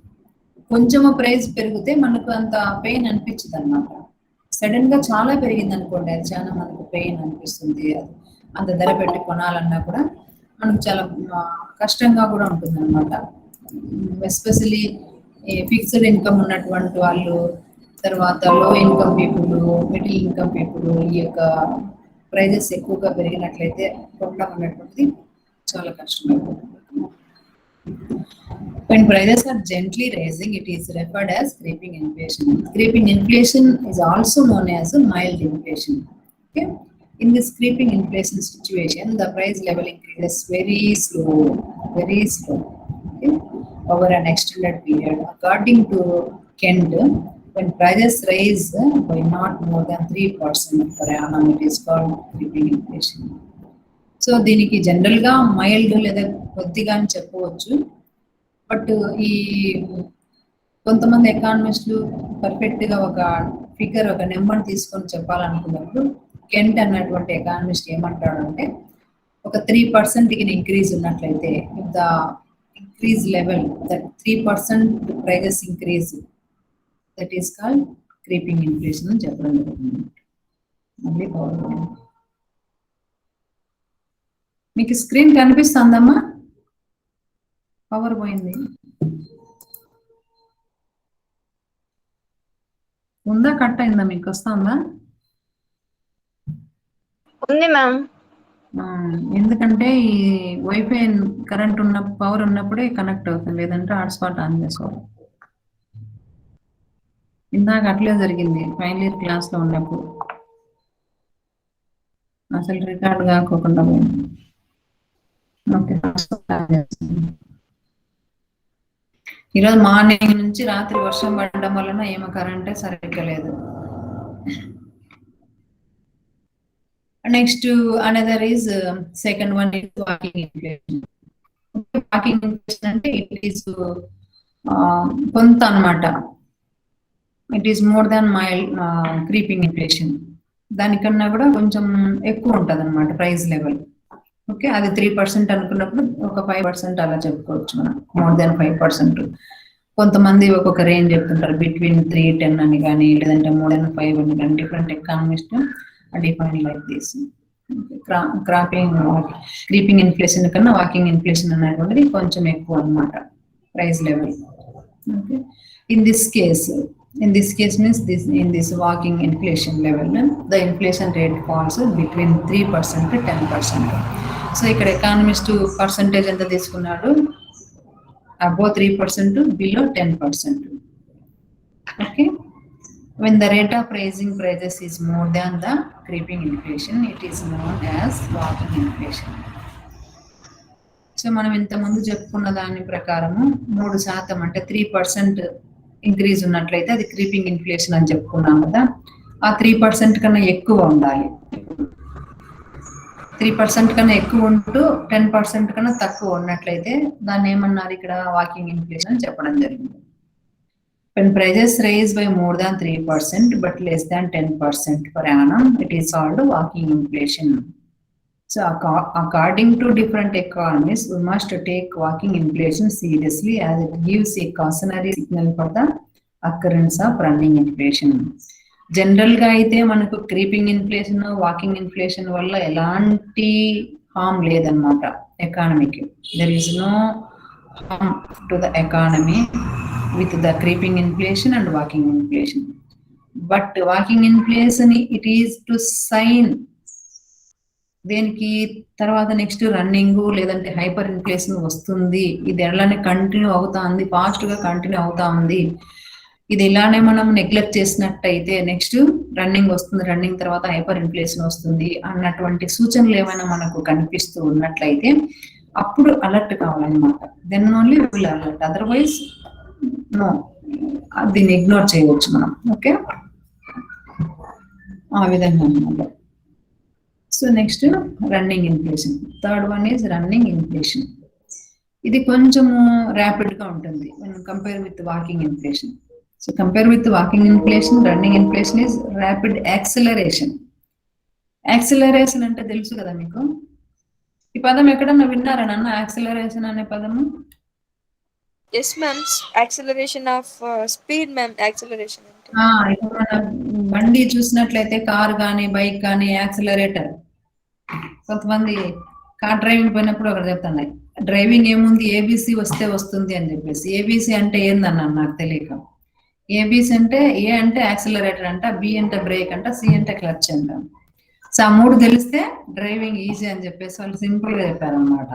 కొంచెము ప్రైస్ పెరిగితే మనకు అంత పెయిన్ అనిపించదు అనమాట. సడన్ గా చాలా పెరిగింది అనుకోండి, అది చాలా మనకు పెయిన్ అనిపిస్తుంది. అది అంత ధర పెట్టి కొనాలన్నా కూడా మనకు చాలా కష్టంగా కూడా ఉంటుంది అనమాట. ఎస్పెషలీ ఫిక్స్డ్ ఇన్కమ్ ఉన్నటువంటి వాళ్ళు, తర్వాత లో income people, middle income people ఈ యొక్క ప్రైజెస్ ఎక్కువగా పెరిగినట్లయితే కొనడం అనేటువంటిది చాలా కష్టమైపోతుంది. When prices are gently rising, it is referred as creeping inflation. Creeping inflation is also known as mild inflation. Okay? In this creeping inflation situation, the price level increases very slow, okay, over an extended period. According to Kent, when prices rise by not more than 3% per annum, it is called creeping inflation. So దీనికి జనరల్గా mild లేదా కొద్దిగా అని చెప్పవచ్చు. But ఈ కొంతమంది ఎకానమిస్టులు పర్ఫెక్ట్గా ఒక ఫిగర్, ఒక నెంబర్ తీసుకొని చెప్పాలనుకున్నప్పుడు కెంట్ అన్నటువంటి ఎకానమిస్ట్ ఏమంటాడు అంటే, ఒక 3% ఇంక్రీజ్ ఉన్నట్లయితే, the increase level that 3% prices increase, that is called creeping inflation అని చెప్పడం జరుగుతుంది. మళ్ళీ పవర్ మీకు స్క్రీన్ కనిపిస్తుందమ్మా? పవర్ పోయింది ఉందా, కట్ అయిందా, మీకు వస్తుందా? ఉంది మ్యామ్. ఎందుకంటే ఈ వైఫై కరెంట్ ఉన్న పవర్ ఉన్నప్పుడే కనెక్ట్ అవుతుంది, లేదంటే హాట్స్పాట్ ఆన్ చేసుకోవాలి. ఇందాక అట్లే జరిగింది ఫైనల్ ఇయర్ క్లాస్ లో ఉన్నప్పుడు, అసలు రికార్డ్ కాకోకుండా పోయింది. ఓకే, ఈరోజు మార్నింగ్ నుంచి రాత్రి వర్షం పడడం వలన ఏమో కరెంటే సరిగ్గా లేదు. Next another is second one is walking inflation. Walking inflation అంటే ఇట్ ఈస్ కొంత అన్నమాట, it is more than mild creeping inflation. దానికన్నా కూడా కొంచెం ఎక్కువ ఉంటుంది అనమాట ప్రైస్ లెవెల్. ఓకే, అది 3% అనుకున్నప్పుడు ఒక 5% అలా చెప్పుకోవచ్చు మనం, మోర్ దాన్ 5%. కొంతమంది ఒక్కొక్క రేంజ్ చెప్తుంటారు, బిట్వీన్ 3-10 అని కానీ, లేదంటే మోర్ దాన్ 5 అని కానీ. Different economist define like this. Creeping inflation కన్నా వాకింగ్ ఇన్ఫ్లేషన్ అనేటువంటిది కొంచెం ఎక్కువ అనమాట price level. Okay, in this case means in this walking inflation level, the inflation rate falls between 3% to 10%. So ఇక్కడ ఎకానమిస్ట్ పర్సంటేజ్ ఎంత తీసుకున్నాడు, above 3%, below 10%. Okay, when the rate of rising prices is more than the creeping inflation, it is known as walking inflation. So మనం ఇంతకుముందు చెప్పుకున్న దాని ప్రకారము 3% అంటే 3% increase ఉన్నట్లయితే అది క్రీపింగ్ ఇన్ఫ్లేషన్ అని చెప్పుకున్నాం కదా. ఆ 3% కన్నా ఎక్కువ ఉండాలి. 3% కన్నా ఎక్కువ ఉంటూ 10% కన్నా తక్కువ ఉన్నట్లయితే దాన్ని ఏమన్నారు ఇక్కడ, వాకింగ్ ఇన్ఫ్లేషన్ అని చెప్పడం జరిగింది. When prices rise by more than 3% but less than 10% per annum, it is called walking inflation. So according to different economists, we must take walking inflation seriously as it gives a cautionary signal for the occurrence of running inflation. General గా అయితే మనకు creeping inflation, walking inflation వల్ల ఎలాంటి harm లేదన్నమాట ఎకానమీకి. There is no harm to the economy with the creeping inflation and walking inflation. But walking inflation it is to sign దేనికి తర్వాత next running లేదంటే హైపర్ ఇన్ఫ్లేషన్ వస్తుంది, ఇది ఎలానే కంటిన్యూ అవుతా ఉంది, ఫాస్ట్ గా కంటిన్యూ అవుతా ఉంది, ఇది ఇలానే మనం నెగ్లెక్ట్ చేసినట్టయితే నెక్స్ట్ రన్నింగ్ వస్తుంది, రన్నింగ్ తర్వాత హైపర్ ఇన్ఫ్లేషన్ వస్తుంది అన్నటువంటి సూచనలు ఏమైనా మనకు కనిపిస్తూ ఉన్నట్లయితే అప్పుడు అలర్ట్ కావాలన్నమాట. Then only will alert, otherwise no, దీన్ని ఇగ్నోర్ చేయవచ్చు మనం. ఓకే, ఆ విధంగా అన్నమాట. So next running inflation, third one is running inflation. ఇది కొంచెము ర్యాపిడ్ గా ఉంటుంది compare with walking inflation. So compare with walking inflation, running inflation is rapid acceleration. Acceleration అంటే తెలుసు కదా మీకు, ఈ పదం ఎక్కడన్నా విన్నారా నాన్న, యాక్సిలరేషన్ అనే పదము? Yes, ma'am. Acceleration of speed, ma'am. Acceleration. ఇప్పుడు మన బండి చూసినట్లయితే కార్ కానీ బైక్ కానీ యాక్సిలరేటర్. కొంతమంది కార్ డ్రైవింగ్ పోయినప్పుడు అక్కడ చెప్తున్నాయి డ్రైవింగ్ ఏముంది ఏబిసి వస్తే వస్తుంది అని చెప్పేసి. ఏబిసి అంటే ఏందన్నా నాకు తెలియక. ఏబిసి అంటే ఏ అంటే యాక్సిలరేటర్ అంట, బి అంటే బ్రేక్ అంట, సి అంటే క్లచ్ అంట. సో ఆ మూడు తెలిస్తే డ్రైవింగ్ ఈజీ అని చెప్పేసి వాళ్ళు సింపుల్ గా చెప్పారనమాట.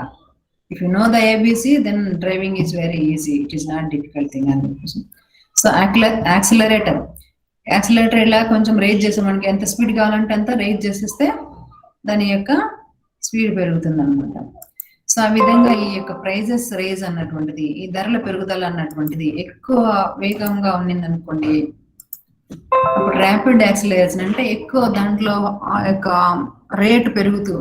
If you know the ABC then driving is very easy, it is not difficult thing అని చెప్పేసి. సో యాక్సిలరేటర్ ఇలా కొంచెం రేజ్ చేస్తే మనకి ఎంత స్పీడ్ కావాలంటే అంత రేజ్ చేసేస్తే దాని యొక్క స్పీడ్ పెరుగుతుంది అనమాట. సో ఆ విధంగా ఈ యొక్క ప్రైజెస్ రేజ్ అన్నటువంటిది, ఈ ధరల పెరుగుదల అన్నటువంటిది ఎక్కువ వేగంగా ఉన్నింది అనుకోండి, అప్పుడు ర్యాపిడ్ యాక్సిలరేషన్ అంటే ఎక్కువ దాంట్లో ఆ యొక్క రేట్ పెరుగుతూ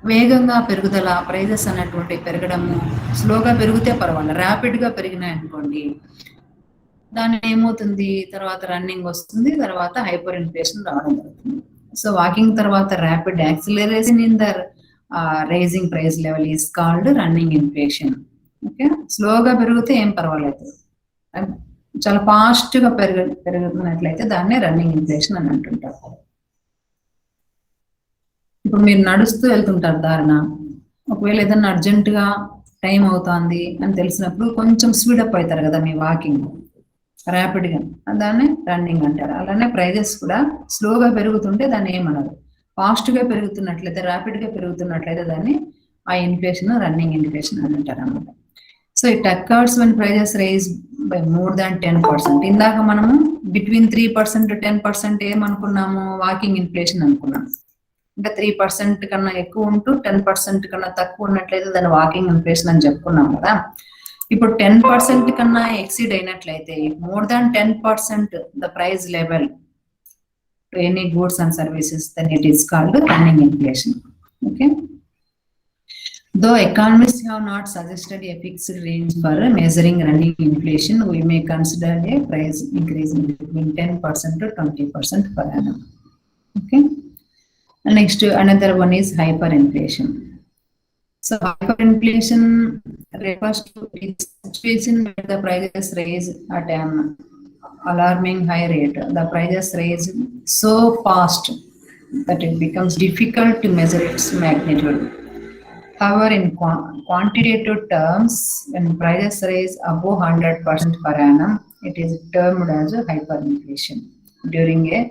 వేగంగా పెరుగుదల, ప్రైజెస్ అన్నటువంటి పెరగడము. స్లోగా పెరిగితే పర్వాలేదు, ర్యాపిడ్ గా పెరిగినాయి అనుకోండి దాని ఏమవుతుంది, తర్వాత రన్నింగ్ వస్తుంది, తర్వాత హైపర్ ఇన్ఫ్లేషన్ రావడం జరుగుతుంది. సో వాకింగ్ తర్వాత rapid acceleration in the rising price level is called running inflation. Okay, స్లోగా పెరిగితే ఏం పర్వాలేదు, చాలా ఫాస్ట్ గా పెరుగుతున్నట్లయితే దాన్నే రన్నింగ్ ఇన్ఫ్లేషన్ అని అంటుంటారు. ఇప్పుడు మీరు నడుస్తూ వెళ్తుంటారు దారిన, ఒకవేళ ఏదన్నా అర్జెంట్ గా టైం అవుతుంది అని తెలిసినప్పుడు కొంచెం స్పీడప్ అవుతారు కదా మీ వాకింగ్, ర్యాపిడ్ గా, దాన్ని రన్నింగ్ అంటారు. అలానే ప్రైజెస్ కూడా స్లోగా పెరుగుతుంటే దాన్ని ఏమన్నారు, ఫాస్ట్ గా పెరుగుతున్నట్లయితే, ర్యాపిడ్ గా పెరుగుతున్నట్లయితే దాన్ని ఆ ఇన్ఫ్లేషన్ రన్నింగ్ ఇన్ఫ్లేషన్ అని అంటారు అన్నమాట. So it occurs when prices rise by more than 10%. ఇందాక మనము బిట్వీన్ 3% 10% ఏమనుకున్నాము, వాకింగ్ ఇన్ఫ్లేషన్ అనుకున్నాం. ఇంకా 3% కన్నా ఎక్కువ ఉంటూ 10% కన్నా తక్కువ ఉన్నట్లయితే దాన్ని వాకింగ్ ఇన్ఫ్లేషన్ అని చెప్పుకున్నాం కదా. ఇప్పుడు 10% కన్నా ఎక్సీడ్ అయినట్లయితే, more than 10% the price level to any goods and services, then it is called running inflation. Okay, though economists have not suggested a fixed range for measuring running inflation, we may consider a price increase between 10% to 20% per annum. Okay, and next another one is hyperinflation. So hyperinflation refers to a situation where the prices rise at an alarming high rate. The prices rise so fast that it becomes difficult to measure its magnitude. However, in quantitative terms, when prices rise above 100% per annum, it is termed as hyperinflation. During a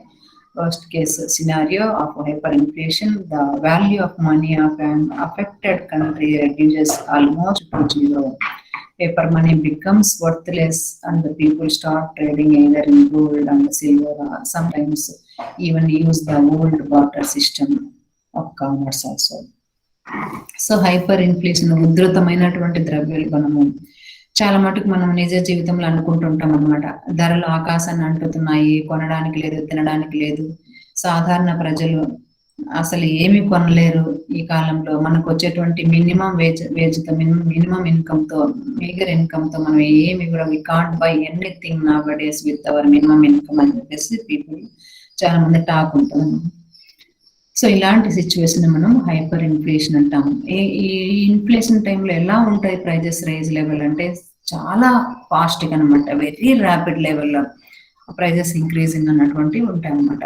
worst case scenario of hyperinflation, the value of money of an affected country reduces almost to zero. Paper money becomes worthless and the people start trading either in gold and silver, or sometimes even use the old barter system of commerce also. So hyper inflation ఉధృతమైనటువంటి ద్రవ్యోల్బణము చాలా మటుకు మనం నిజ జీవితంలో అనుకుంటుంటాం అనమాట. ధరలు ఆకాశాన్ని అంటుతున్నాయి, కొనడానికి లేదు, తినడానికి లేదు, సాధారణ ప్రజలు అసలు ఏమి కొనలేరు. ఈ కాలంలో మనకు వచ్చేటువంటి మినిమం వేజ్తో మినిమం ఇన్కమ్ తో, మేజర్ ఇన్కమ్ తో మనం ఏమి కూడా we can't buy anything nowadays with our minimum income అని చెప్పేసి పీపుల్ చాలా మంది టాక్ ఉంటుంది. సో ఇలాంటి సిచ్యువేషన్ మనం హైపర్ ఇన్ఫ్లేషన్ అంటాము. ఈ ఇన్ఫ్లేషన్ టైంలో ఎలా ఉంటాయి ప్రైజెస్ రైజ్ లెవెల్ అంటే చాలా ఫాస్ట్ గా అనమాట, వెరీ ర్యాపిడ్ లెవెల్లో ప్రైజెస్ ఇంక్రీజింగ్ అన్నటువంటివి ఉంటాయి అనమాట.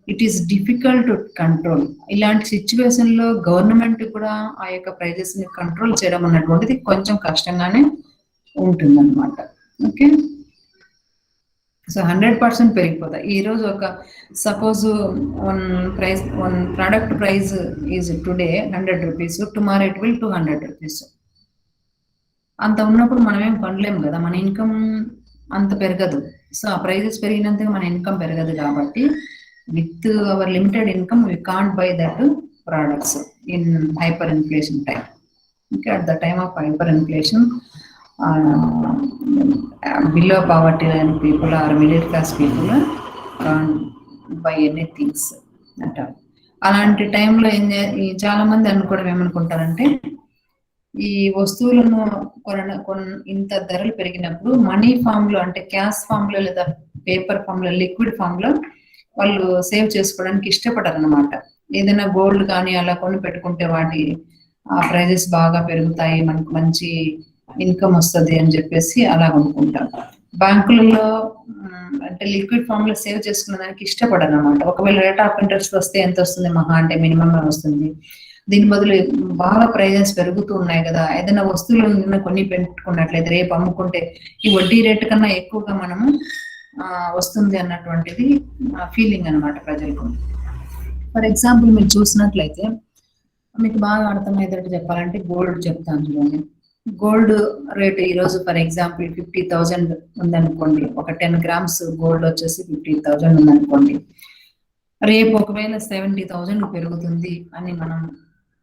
It is difficult to control. ఇలాంటి సిచ్యువేషన్ లో గవర్నమెంట్ కూడా ఆ యొక్క ప్రైజెస్ ని కంట్రోల్ చేయడం అన్నటువంటిది కొంచెం కష్టంగానే ఉంటుంది అనమాట. ఓకే, సో 100% పెరిగిపోతాయి. ఈరోజు ఒక suppose one product price is today 100 rupees, tomorrow it will 200 rupees. అంత ఉన్నప్పుడు మనం ఏం కొనలేము కదా, మన ఇన్కమ్ అంత పెరగదు. సో ఆ ప్రైజెస్ పెరిగినంతగా మన ఇన్కమ్ పెరగదు కాబట్టి with our limited income we can't by that products in hyperinflation time. Okay, at the time of hyperinflation, below poverty line people or middle class people can't buy anything at all. అలాంటి టైంలో చాలా మంది అనుకోవడం ఏమనుకుంటారంటే, ఈ వస్తువులను ఇంత ధరలు పెరిగినప్పుడు మనీ ఫామ్ లో అంటే క్యాష్ ఫామ్ లో లేదా పేపర్ ఫామ్ లో లిక్విడ్ ఫామ్ లో వాళ్ళు సేవ్ చేసుకోవడానికి ఇష్టపడరు అనమాట. ఏదైనా గోల్డ్ కానీ అలా కొని పెట్టుకుంటే వాటి ప్రైజెస్ బాగా పెరుగుతాయి, మనకు మంచి ఇన్కమ్ వస్తుంది అని చెప్పేసి అలా కొనుక్కుంటాం. బ్యాంకులలో అంటే లిక్విడ్ ఫామ్ లో సేవ్ చేసుకునే దానికి ఇష్టపడరు అనమాట. ఒకవేళ రేట్ ఆఫ్ ఇంట్రెస్ట్ వస్తే ఎంత వస్తుంది, మహా అంటే మినిమం వస్తుంది. దీని బదులు బాగా ప్రైజెస్ పెరుగుతూ ఉన్నాయి కదా, ఏదైనా వస్తువులు కొన్ని పెట్టుకున్నట్లయితే రేపు అమ్ముకుంటే ఈ వడ్డీ రేటు కన్నా ఎక్కువగా మనము వస్తుంది అన్నటువంటిది ఫీలింగ్ అనమాట ప్రజలకు. ఫర్ ఎగ్జాంపుల్ మీరు చూసినట్లయితే మీకు బాగా అర్థమయ్యేటట్టు చెప్పాలంటే గోల్డ్ చెప్తాను చూడండి. గోల్డ్ రేట్ ఈరోజు ఫర్ ఎగ్జాంపుల్ 50,000 ఉందనుకోండి, ఒక 10 గ్రామ్స్ గోల్డ్ వచ్చేసి 50,000 ఉందనుకోండి. రేపు ఒకవేళ 70,000 పెరుగుతుంది అని మనం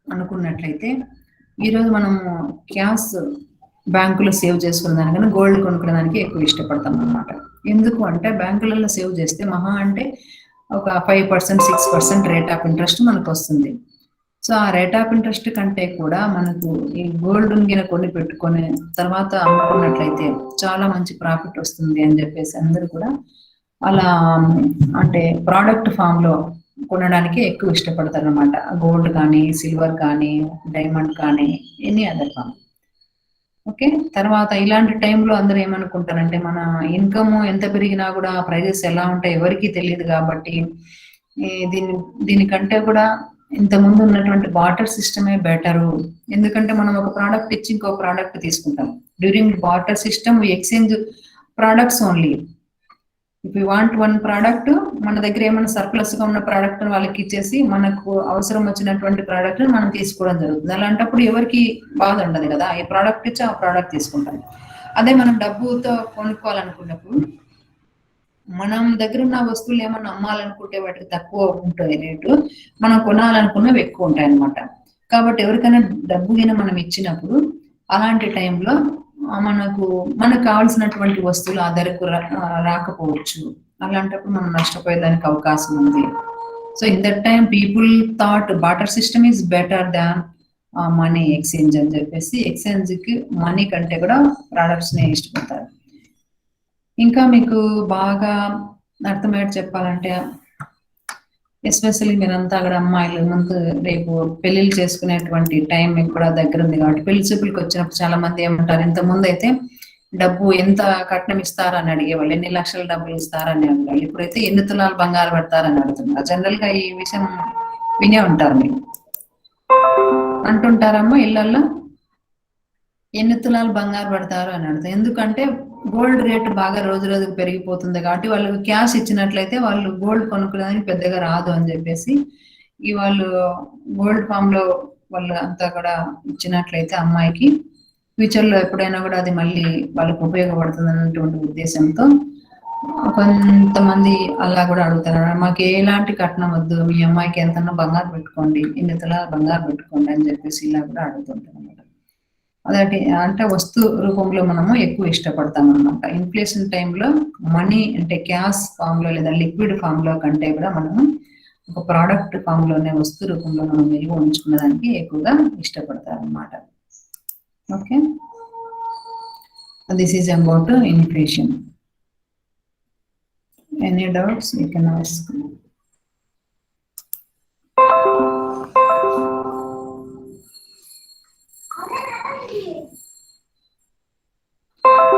అనుకున్నట్లయితే ఈరోజు మనము క్యాష్ బ్యాంకులో సేవ్ చేసుకున్న దానికన్నా గోల్డ్ కొనుక్కునే దానికి ఎక్కువ ఇష్టపడతాం అనమాట. ఎందుకు అంటే బ్యాంకులలో సేవ్ చేస్తే మహా అంటే ఒక 5%, 6% రేట్ ఆఫ్ ఇంట్రెస్ట్ మనకు వస్తుంది. సో ఆ రేట్ ఆఫ్ ఇంట్రెస్ట్ కంటే కూడా మనకు ఈ గోల్డ్ గిన కొని పెట్టుకొని తర్వాత అమ్ముకున్నట్లయితే చాలా మంచి ప్రాఫిట్ వస్తుంది అని చెప్పేసి అందరూ కూడా అలా అంటే ప్రోడక్ట్ ఫామ్ లో కొనడానికి ఎక్కువ ఇష్టపడతారు అనమాట. గోల్డ్ కానీ, సిల్వర్ కానీ, డైమండ్ కానీ, ఎనీ అదర్ ఫామ్. ఓకే, తర్వాత ఇలాంటి టైంలో అందరూ ఏమనుకుంటారంటే మన ఇన్కమ్ ఎంత పెరిగినా కూడా ప్రైజెస్ ఎలా ఉంటాయి ఎవరికి తెలియదు కాబట్టి దీనికంటే కూడా ఇంత ముందు ఉన్నటువంటి బార్టర్ సిస్టమే బెటరు. ఎందుకంటే మనం ఒక ప్రోడక్ట్ ఇచ్చి ఇంకో ప్రోడక్ట్ తీసుకుంటాం. During barter system we exchange products only. If you want one product, మన దగ్గర ఏమైనా సర్ప్లస్ గా ఉన్న ప్రోడక్ట్ వాళ్ళకి ఇచ్చేసి మనకు అవసరం వచ్చినటువంటి ప్రోడక్ట్ మనం తీసుకోవడం జరుగుతుంది. అలాంటప్పుడు ఎవరికి బాధ ఉండదు కదా, ఈ ప్రోడక్ట్ ఇచ్చి ఆ ప్రోడక్ట్ తీసుకుంటాం. అదే మనం డబ్బుతో కొనుక్కోవాలనుకున్నప్పుడు మనం దగ్గర ఉన్న వస్తువులు ఏమన్నా అమ్మాలనుకుంటే వాటికి తక్కువ ఉంటుంది రేటు, మనం కొనాలనుకున్నవి ఎక్కువ ఉంటాయి అన్నమాట. కాబట్టి ఎవరికైనా డబ్బు గిన మనం ఇచ్చినప్పుడు అలాంటి టైంలో మనకు కావాల్సినటువంటి వస్తువులు ఆ ధరకు రాకపోవచ్చు. అలాంటప్పుడు మనం నష్టపోయేదానికి అవకాశం ఉంది. So in that time people thought barter system is better than money exchange అని చెప్పేసి ఎక్స్చేంజ్ కి మనీ కంటే కూడా ప్రోడక్ట్స్ ని ఇష్టపడతారు. ఇంకా మీకు బాగా అర్థమయ్యేట్టు చెప్పాలంటే ఎస్పెషల్లీ మీరంతా అక్కడ అమ్మాయిలు ముందు రేపు పెళ్లిళ్ళు చేసుకునేటువంటి టైం మీకు కూడా దగ్గర ఉంది కాబట్టి పెళ్లి చూపులకు వచ్చినప్పుడు చాలా మంది ఏమంటారు, ఇంత ముందు అయితే డబ్బు ఎంత కట్నం ఇస్తారని అడిగేవాళ్ళు, ఎన్ని లక్షల డబ్బులు ఇస్తారని అడిగేవాళ్ళు. ఇప్పుడైతే ఎన్ని తులాలు బంగారు పడతారని అడుగుతున్నారు. జనరల్ గా ఈ విషయం వినే ఉంటారు, మీరు అంటుంటారమ్మా ఇళ్లలో ఎన్ని తులాలు బంగారు పడతారు అని అడుగుతారు. ఎందుకంటే గోల్డ్ రేట్ బాగా రోజు రోజుకు పెరిగిపోతుంది కాబట్టి వాళ్ళకి క్యాష్ ఇచ్చినట్లయితే వాళ్ళు గోల్డ్ కొనుక్కునేదానికి పెద్దగా రాదు అని చెప్పేసి వాళ్ళు గోల్డ్ ఫామ్ లో వాళ్ళు అంతా కూడా ఇచ్చినట్లయితే అమ్మాయికి ఫ్యూచర్ లో ఎప్పుడైనా కూడా అది మళ్ళీ వాళ్ళకి ఉపయోగపడుతుంది అన్నటువంటి ఉద్దేశంతో కొంతమంది అలా కూడా అడుగుతారు, మాకు ఎలాంటి కట్నం వద్దు, మీ అమ్మాయికి ఎంతన్నా బంగారు పెట్టుకోండి, ఎన్ని తులాలు బంగారు పెట్టుకోండి అని చెప్పేసి ఇలా కూడా అడుగుతుంటారు అన్నమాట. అదే అంటే వస్తు రూపంలో మనము ఎక్కువ ఇష్టపడతాం అనమాట. ఇన్ఫ్లేషన్ టైంలో మనీ అంటే క్యాష్ ఫామ్ లో లేదా లిక్విడ్ ఫామ్ లో కంటే కూడా మనము ఒక ప్రోడక్ట్ ఫామ్ లోనే వస్తు రూపంలో మనం నిల్వ ఉంచుకునే దానికి ఎక్కువగా ఇష్టపడతారు అనమాట. Okay, this is about inflation. Any doubts you can ask.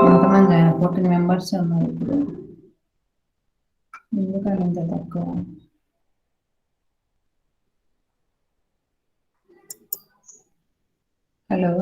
ఎంతమంది 14 మెంబర్స్ ఉన్నారు ఇప్పుడు, ఎందుకని ఇంత తక్కువ? హలో.